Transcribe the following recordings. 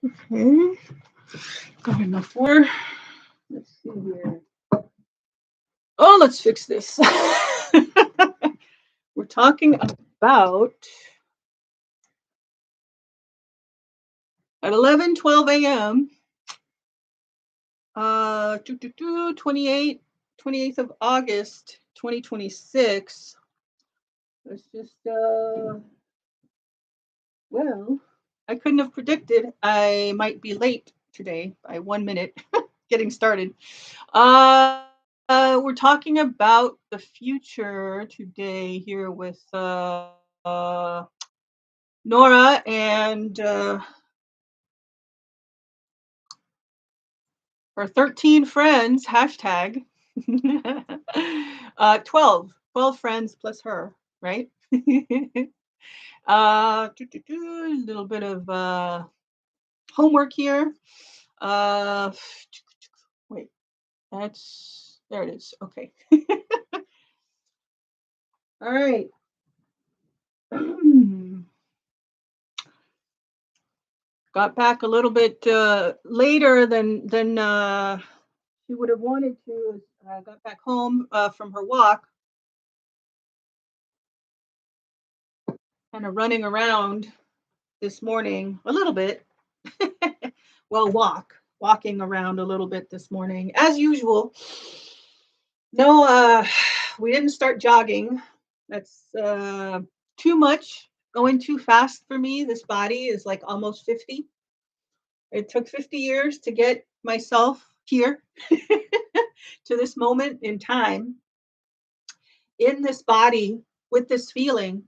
Okay. Got enough water. Let's see here. Oh, let's fix this. We're talking about at 11:12 a.m. 28th of August, 2026. Let's just well, I couldn't have predicted I might be late today by 1 minute getting started. We're talking about the future today here with Nora and her 13 friends, hashtag 12 friends plus her, right? A little bit of homework here. Wait, there it is. Okay. All right. Got back a little bit later than she would have wanted to. Got back home from her walk, kind of running around this morning a little bit. Well, walking around a little bit this morning as usual. No, we didn't start jogging. That's too much, going too fast for me. This body is like almost 50. It took 50 years to get myself here to this moment in time in this body with this feeling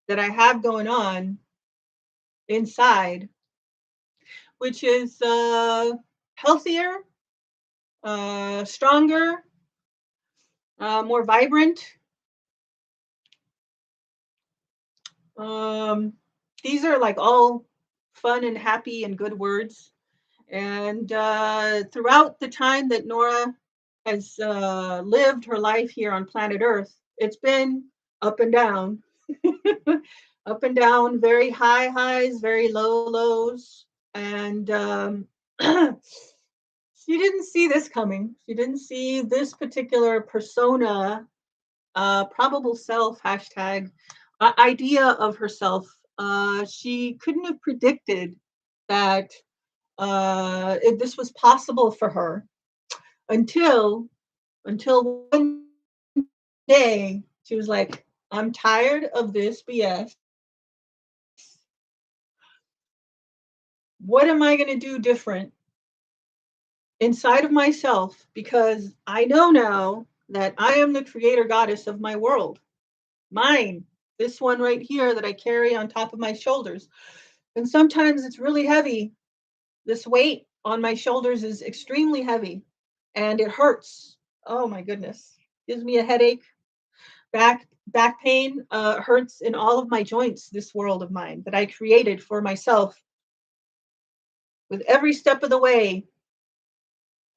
that I have going on inside, which is healthier, stronger, more vibrant. These are like all fun and happy and good words. And throughout the time that Nora has lived her life here on planet Earth, it's been up and down, up and down, very high highs, very low lows. And she didn't see this coming. She didn't see this particular persona, probable self, hashtag, idea of herself. She couldn't have predicted that if this was possible for her until one day she was like, I'm tired of this BS. What am I going to do different inside of myself? Because I know now that I am the creator goddess of my world, mine, this one right here that I carry on top of my shoulders. And sometimes it's really heavy. This weight on my shoulders is extremely heavy and it hurts. Oh my goodness. Gives me a headache, back pain, hurts in all of my joints, this world of mine that I created for myself with every step of the way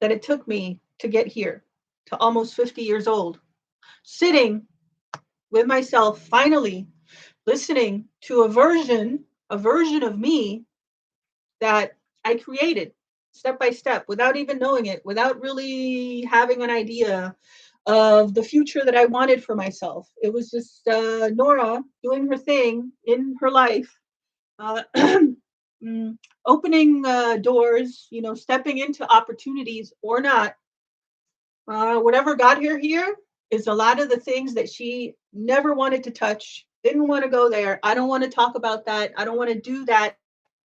that it took me to get here, to almost 50 years old, sitting with myself, finally listening to a version of me that I created step by step without even knowing it, without really having an idea of the future that I wanted for myself. It was just Nora doing her thing in her life, uh, opening doors, stepping into opportunities or not. Whatever got her here is a lot of the things that she never wanted to touch, didn't want to go there. I don't want to talk about that. I don't want to do that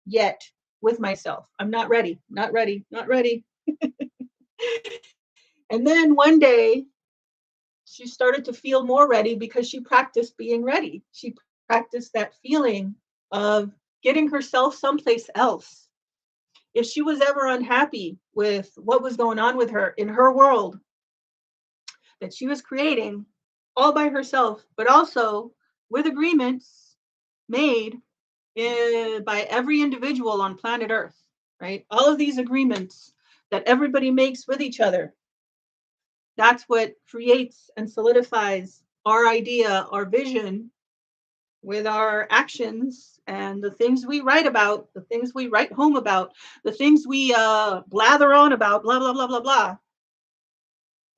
yet with myself. I'm not ready, not ready, not ready. And then one day she started to feel more ready because she practiced being ready. She practiced that feeling of getting herself someplace else. If she was ever unhappy with what was going on with her in her world that she was creating all by herself, but also with agreements made by every individual on planet Earth, right? All of these agreements that everybody makes with each other. That's what creates and solidifies our idea, our vision with our actions and the things we write about, the things we write home about, the things we blather on about, blah, blah, blah, blah, blah,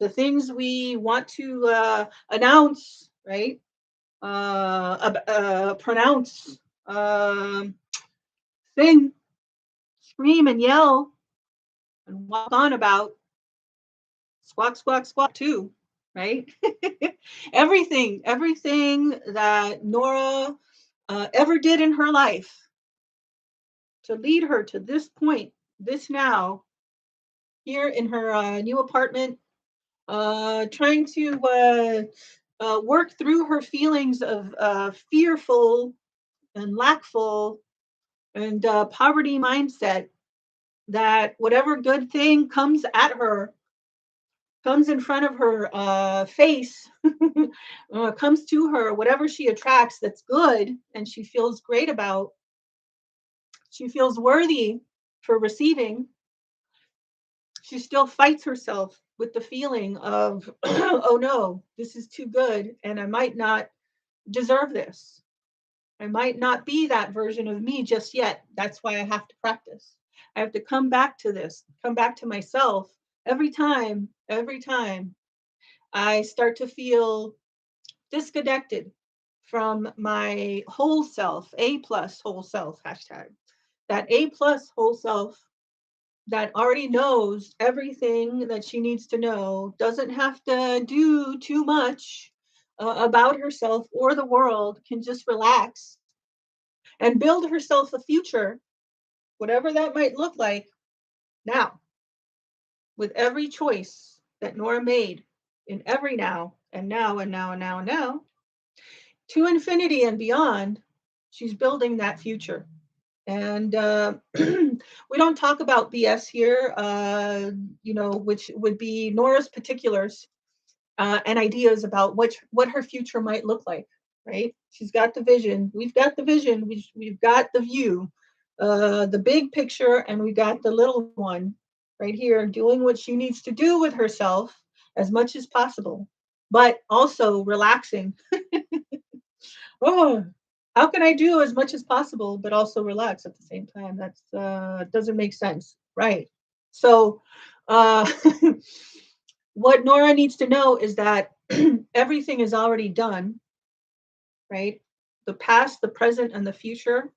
the things we want to announce, right? Pronounce, um, sing, scream, and yell, and walk on about, squawk, squawk, squawk, too, right? everything that Nora ever did in her life to lead her to this point, this now, here in her new apartment, trying to work through her feelings of fearful and lackful and poverty mindset, that whatever good thing comes at her, comes in front of her face, comes to her, whatever she attracts that's good and she feels great about, she feels worthy for receiving, she still fights herself with the feeling of, oh no, this is too good and I might not deserve this. I might not be that version of me just yet. That's why I have to practice. I have to come back to this, come back to myself every time I start to feel disconnected from my whole self, A plus whole self, hashtag. That A plus whole self that already knows everything that she needs to know, doesn't have to do too much about herself or the world, can just relax and build herself a future, whatever that might look like now, with every choice that Nora made in every now and now and now and now and now, to infinity and beyond. She's building that future. And we don't talk about BS here, which would be Nora's particulars and ideas about what her future might look like, right? She's got the vision. We've got the vision. We've got the view, the big picture, and we got the little one right here, doing what she needs to do with herself as much as possible, but also relaxing. Oh, how can I do as much as possible, but also relax at the same time? That's doesn't make sense, right? So, uh, what Nora needs to know is that everything is already done, right? The past, the present, and the future,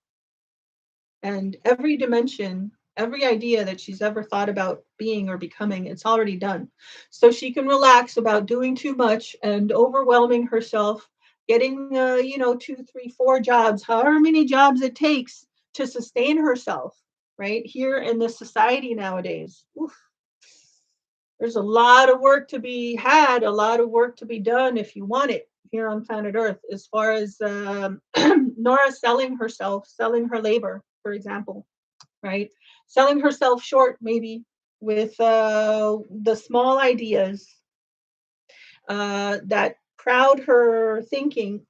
and every dimension, every idea that she's ever thought about being or becoming, it's already done. So she can relax about doing too much and overwhelming herself, getting, 2, 3, 4 jobs, however many jobs it takes to sustain herself, right? Here in this society nowadays. Oof, there's a lot of work to be had, a lot of work to be done if you want it here on planet Earth, as far as Nora selling herself, selling her labor, for example, right? Selling herself short, maybe, with the small ideas that cloud her thinking,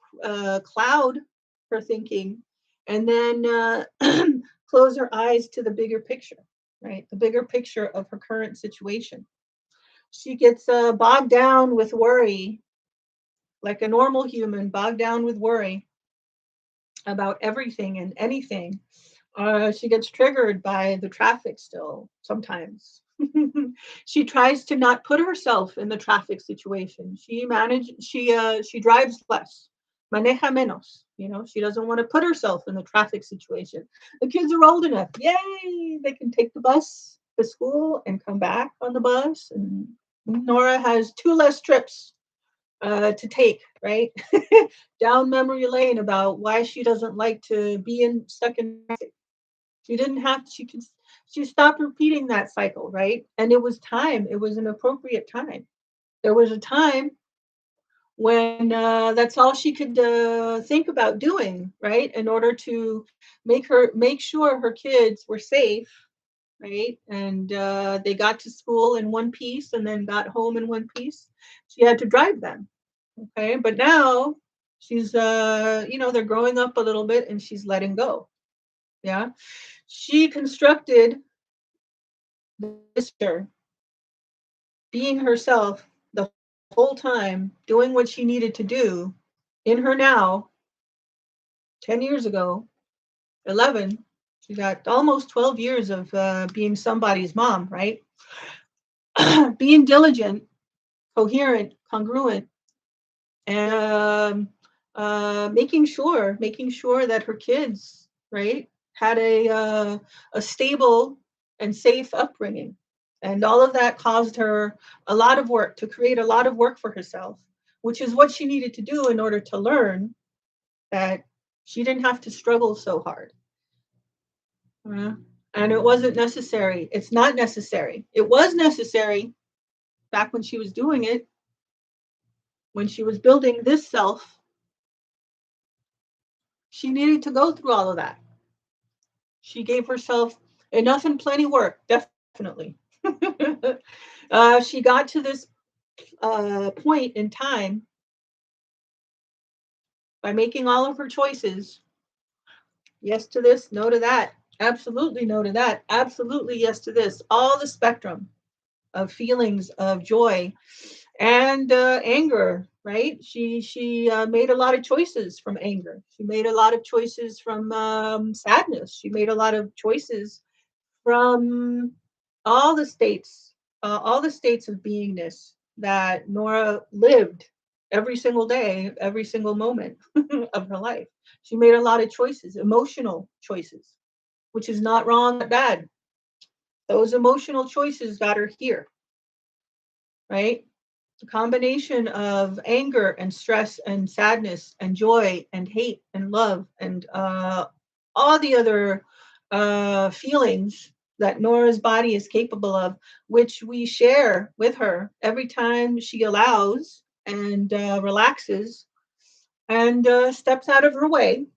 and then close her eyes to the bigger picture, right? The bigger picture of her current situation. She gets bogged down with worry, like a normal human, bogged down with worry about everything and anything. She gets triggered by the traffic still sometimes. She tries to not put herself in the traffic situation. She drives less. Maneja menos. She doesn't want to put herself in the traffic situation. The kids are old enough. Yay! They can take the bus to school and come back on the bus. And Nora has 2 less trips to take, right? Down memory lane about why she doesn't like to be stuck in traffic. She didn't have to, she stopped repeating that cycle, right? And it was time. It was an appropriate time. There was a time when that's all she could think about doing, right? In order to make sure her kids were safe, right? And they got to school in one piece and then got home in one piece. She had to drive them. Okay. But now she's, they're growing up a little bit and she's letting go. Yeah. She constructed this sister being herself the whole time, doing what she needed to do in her now, 10 years ago, 11, she got almost 12 years of being somebody's mom, right? Being diligent, coherent, congruent, and making sure that her kids, right, had a stable and safe upbringing. And all of that caused her a lot of work, to create a lot of work for herself, which is what she needed to do in order to learn that she didn't have to struggle so hard. And it wasn't necessary. It's not necessary. It was necessary back when she was doing it, when she was building this self. She needed to go through all of that. She gave herself enough and plenty work, definitely. She got to this point in time by making all of her choices. Yes to this, no to that. Absolutely no to that. Absolutely yes to this. All the spectrum of feelings of joy and anger, right? She made a lot of choices from anger. She made a lot of choices from sadness. She made a lot of choices from all the states of beingness that Nora lived every single day, every single moment of her life. She made a lot of choices, emotional choices, which is not wrong but bad. Those emotional choices got her here, right? The combination of anger and stress and sadness and joy and hate and love and all the other feelings that Nora's body is capable of, which we share with her every time she allows and relaxes and steps out of her way.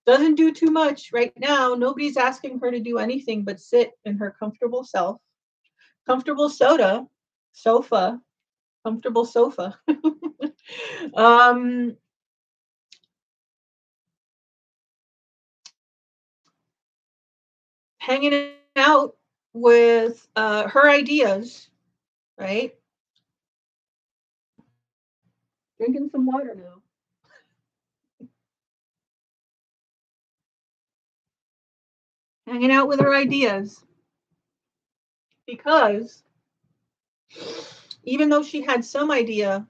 Doesn't do too much right now. Nobody's asking her to do anything but sit in her comfortable self, comfortable sofa, comfortable sofa. um, Hanging out with her ideas, right? Drinking some water now. Hanging out with her ideas because even though she had some idea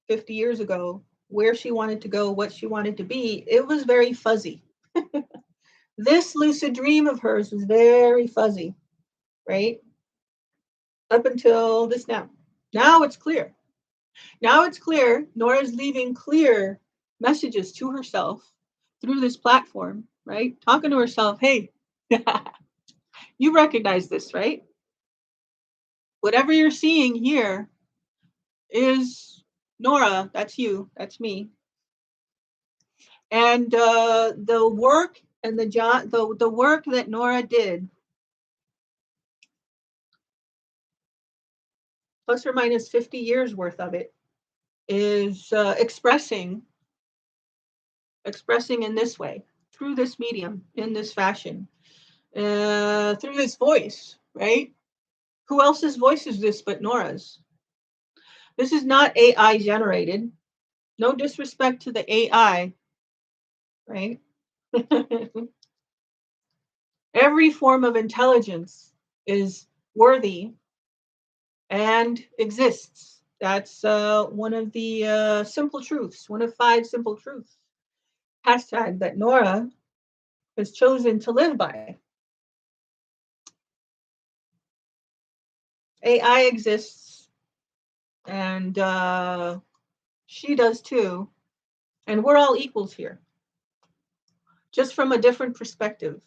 50 years ago where she wanted to go, what she wanted to be, it was very fuzzy. This lucid dream of hers was very fuzzy, right? Up until this now. Now it's clear. Now it's clear. Nora's leaving clear messages to herself through this platform, right? Talking to herself, hey, you recognize this, right? Whatever you're seeing here is Nora. That's you. That's me. And the work and the job, the work that Nora did, plus or minus 50 years worth of it, is expressing in this way, through this medium, in this fashion, through this voice, right? Who else's voice is this but Nora's? This is not AI generated. No disrespect to the AI, right? Every form of intelligence is worthy and exists. That's one of the simple truths, one of 5 simple truths. Hashtag that Nora has chosen to live by. AI exists, and she does too. And we're all equals here, just from a different perspective.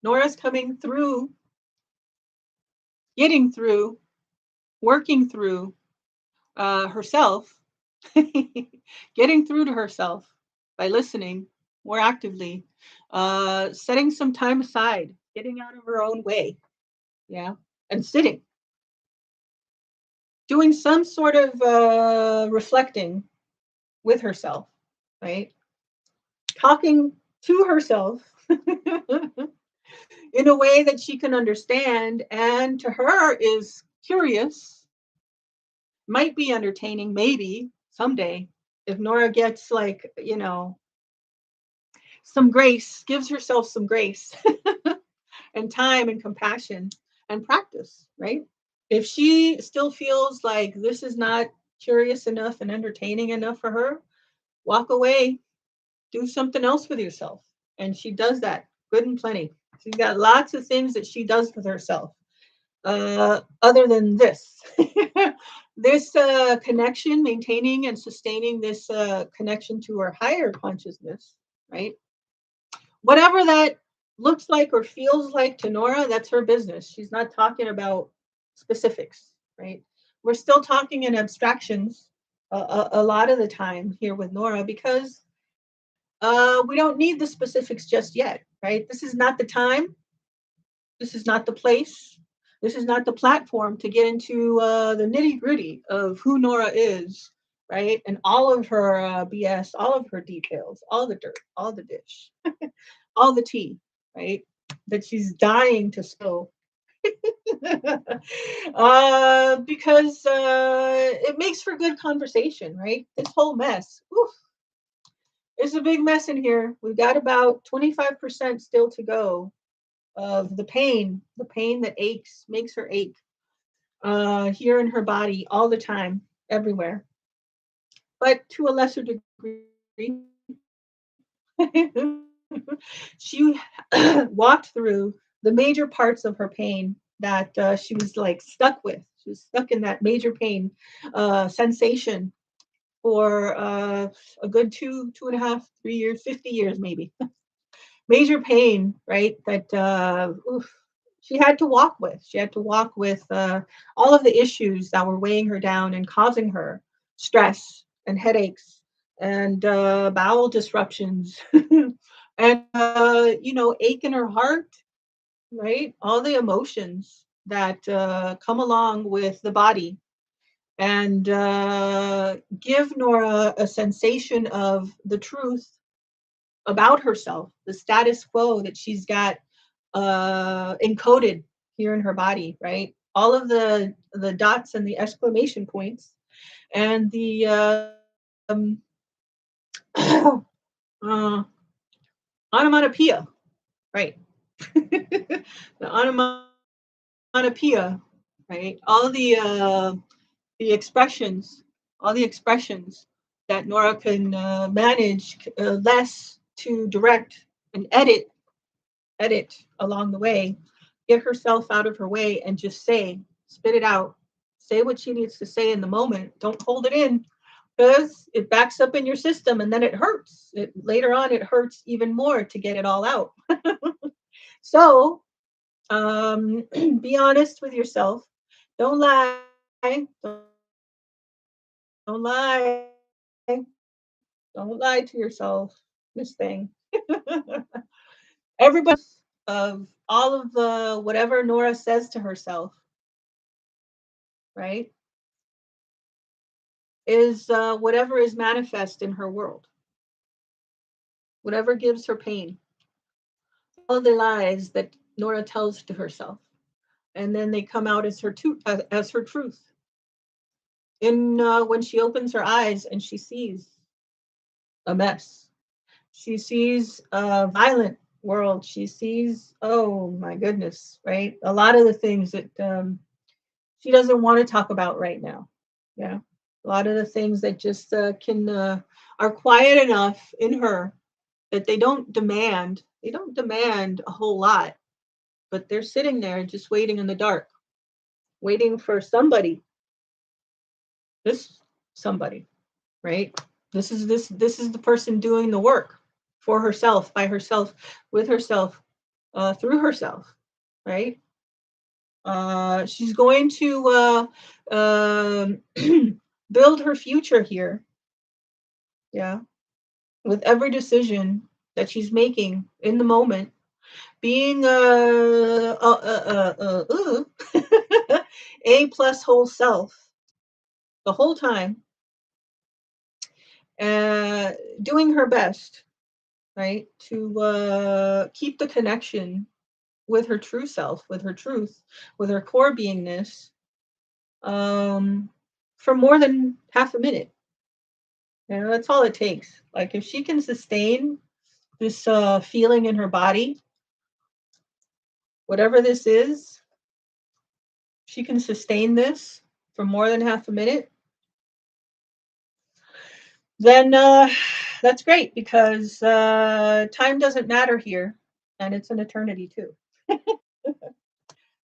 Nora's coming through, getting through, working through herself, getting through to herself by listening more actively, setting some time aside, getting out of her own way, yeah, and sitting, doing some sort of reflecting with herself, right? Talking to herself in a way that she can understand and to her is curious, might be entertaining, maybe someday if Nora gets like, some grace, gives herself some grace and time and compassion and practice, right? If she still feels like this is not curious enough and entertaining enough for her, walk away, do something else with yourself. And she does that good and plenty. She's got lots of things that she does with herself other than this. This connection, maintaining and sustaining this connection to her higher consciousness, right? Whatever that looks like or feels like to Nora, that's her business. She's not talking about specifics, right? We're still talking in abstractions a lot of the time here with Nora because we don't need the specifics just yet, right? This is not the time. This is not the place. This is not the platform to get into the nitty gritty of who Nora is, right? And all of her BS, all of her details, all the dirt, all the dish, all the tea, right? That she's dying to spill. Because it makes for good conversation, right? This whole mess. Oof, it's a big mess in here. We've got about 25% still to go of the pain that aches, makes her ache here in her body all the time, everywhere. But to a lesser degree, she walked through the major parts of her pain that she was like stuck with. She was stuck in that major pain sensation for a good 2.5, 3 years, 50 years, maybe. Major pain, right? That she had to walk with. She had to walk with all of the issues that were weighing her down and causing her stress and headaches and bowel disruptions and ache in her heart, right? All the emotions that come along with the body and give Nora a sensation of the truth about herself, the status quo that she's got encoded here in her body, right? All of the dots and the exclamation points and the uh, onomatopoeia, right? The onomatopoeia, right? The expressions, all the expressions that Nora can manage less to direct and edit along the way, get herself out of her way and just say, spit it out, say what she needs to say in the moment. Don't hold it in because it backs up in your system and then it hurts. Later on, it hurts even more to get it all out. So be honest with yourself. Don't lie. Don't lie. Don't lie to yourself, Miss Thing. Everybody of all of the whatever Nora says to herself, right, is whatever is manifest in her world, whatever gives her pain, all the lies that Nora tells to herself, and then they come out as as her truth. In when she opens her eyes and she sees a mess, she sees a violent world. She sees, oh my goodness, right? A lot of the things that she doesn't want to talk about right now. Yeah, a lot of the things that just can are quiet enough in her that they don't demand. They don't demand a whole lot, but they're sitting there just waiting in the dark, waiting for somebody. This somebody, right? This is the person doing the work for herself, by herself, with herself, through herself, right? She's going to build her future here. Yeah, with every decision that she's making in the moment, being a plus whole self the whole time, uh, doing her best, right, to keep the connection with her true self, with her truth, with her core beingness, um, for more than half a minute. You know, that's all it takes. Like if she can sustain this feeling in her body, whatever this is, she can sustain this for more than half a minute, then that's great, because time doesn't matter here, and it's an eternity too.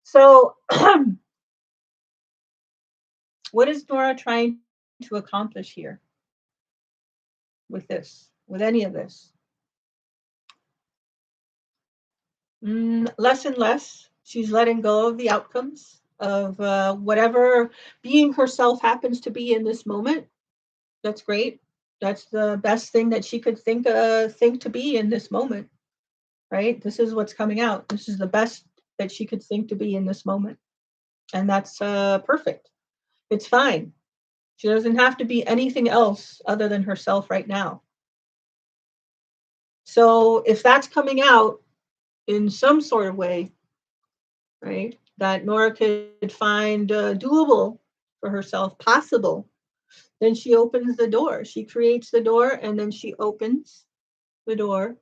So, what is Nora trying to accomplish here with this, with any of this? Less and less. She's letting go of the outcomes of whatever being herself happens to be in this moment. That's great. That's the best thing that she could think to be in this moment, right? This is what's coming out. This is the best that she could think to be in this moment, and that's perfect. It's fine. She doesn't have to be anything else other than herself right now. So if that's coming out in some sort of way, right, that Nora could find doable for herself, possible, then she opens the door. She creates the door, and then she opens the door.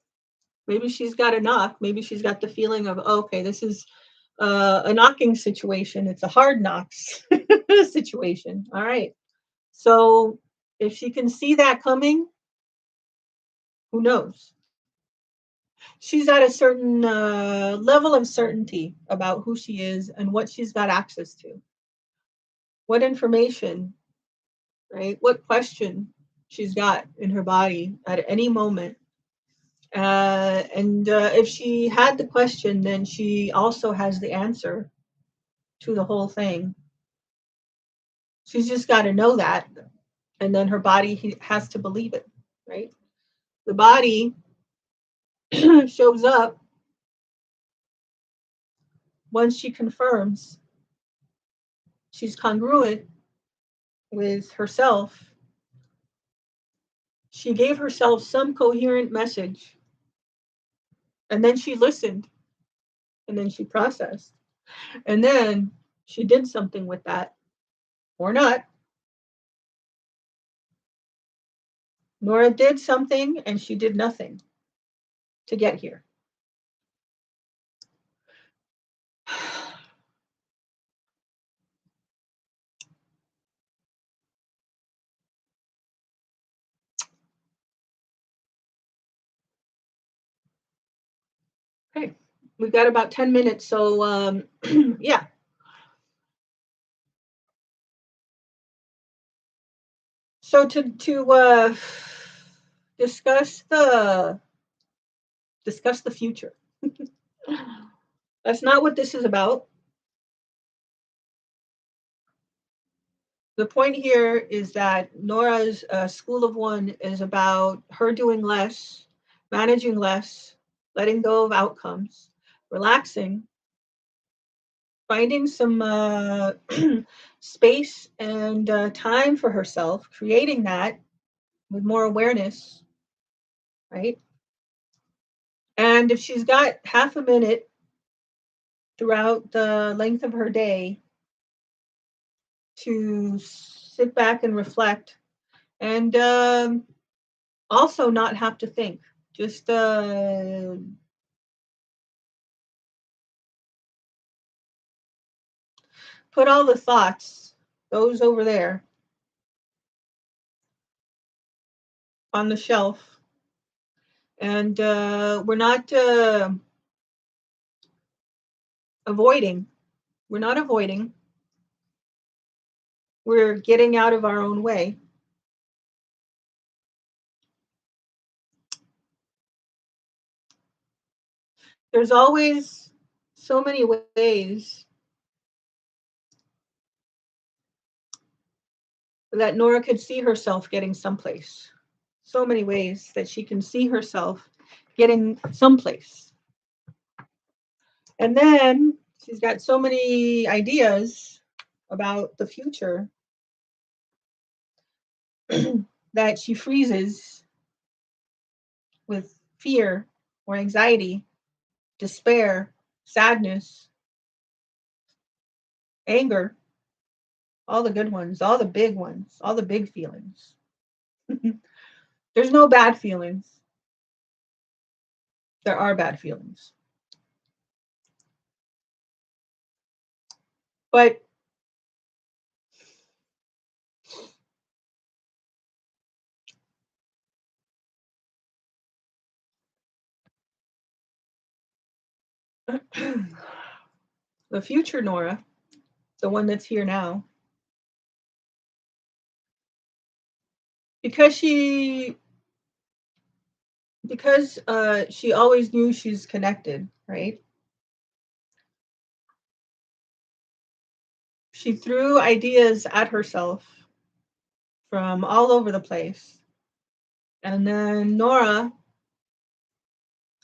Maybe she's got a knock. Maybe she's got the feeling of, oh, okay, this is a knocking situation. It's a hard knocks situation. All right. So if she can see that coming, who knows? She's at a certain level of certainty about who she is and what she's got access to, what information, right? What question she's got in her body at any moment. And if she had the question, then she also has the answer to the whole thing. She's just got to know that. And then her body has to believe it, right? The body shows up once she confirms she's congruent with herself. She gave herself some coherent message, and then she listened, and then she processed, and then she did something with that, or not. Nora did something, and she did nothing to get here. Okay, we've got about 10 minutes, so yeah. So to discuss the future. That's not what this is about. The point here is that Nora's School of One is about her doing less, managing less, letting go of outcomes, relaxing, finding some space and time for herself, creating that with more awareness, right? And if she's got half a minute throughout the length of her day to sit back and reflect, and also not have to think, just put all the thoughts, those over there, on the shelf. And we're not avoiding. We're not avoiding. We're getting out of our own way. There's always so many ways that Nora could see herself getting someplace. So many ways that she can see herself getting someplace. And then she's got so many ideas about the future that she freezes with fear or anxiety, despair, sadness, anger, all the good ones, all the big ones, all the big feelings. There's no bad feelings. There are bad feelings. But the future Nora, the one that's here now, because she always knew she's connected, right? She threw ideas at herself from all over the place. And then Nora,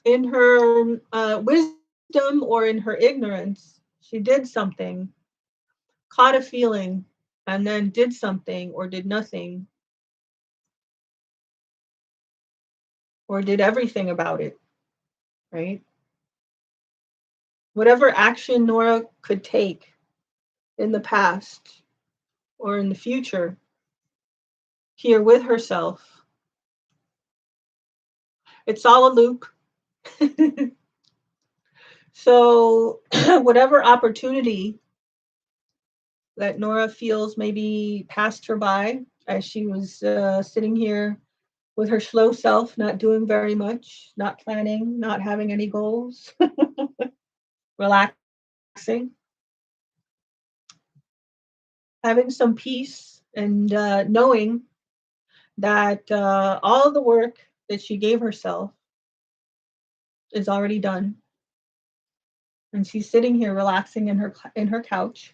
in her wisdom or in her ignorance, she did something, caught a feeling, and then did something or did nothing or did everything about it, right? Whatever action Nora could take in the past or in the future, here with herself, it's all a loop. So, whatever opportunity that Nora feels maybe passed her by as she was sitting here with her slow self, not doing very much, not planning, not having any goals, relaxing, having some peace, and knowing that all the work that she gave herself is already done. And she's sitting here relaxing in her couch.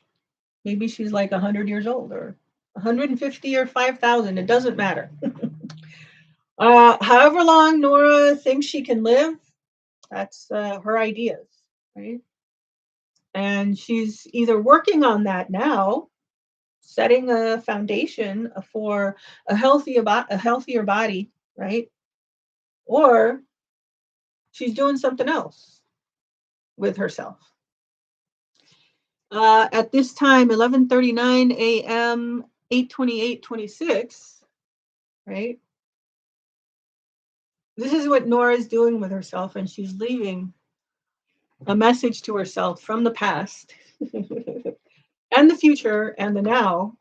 Maybe she's like 100 years old or 150 or 5,000. It doesn't matter. However long Nora thinks she can live, that's her ideas, right? And she's either working on that now, setting a foundation for a healthier body, right? Or she's doing something else with herself. At this time, 11:39 a.m., 8:28:26, right? This is what Nora is doing with herself, and she's leaving a message to herself from the past and the future and the now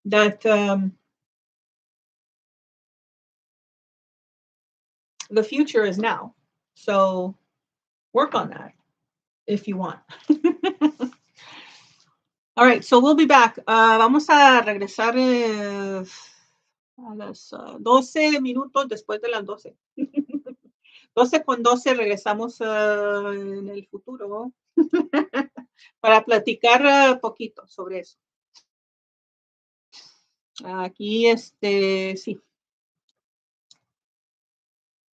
that the future is now. So work on that if you want. All right, so we'll be back. Vamos a regresar a las 12 minutos después de las 12. 12:12 regresamos en el futuro para platicar poquito sobre eso. Aquí, sí.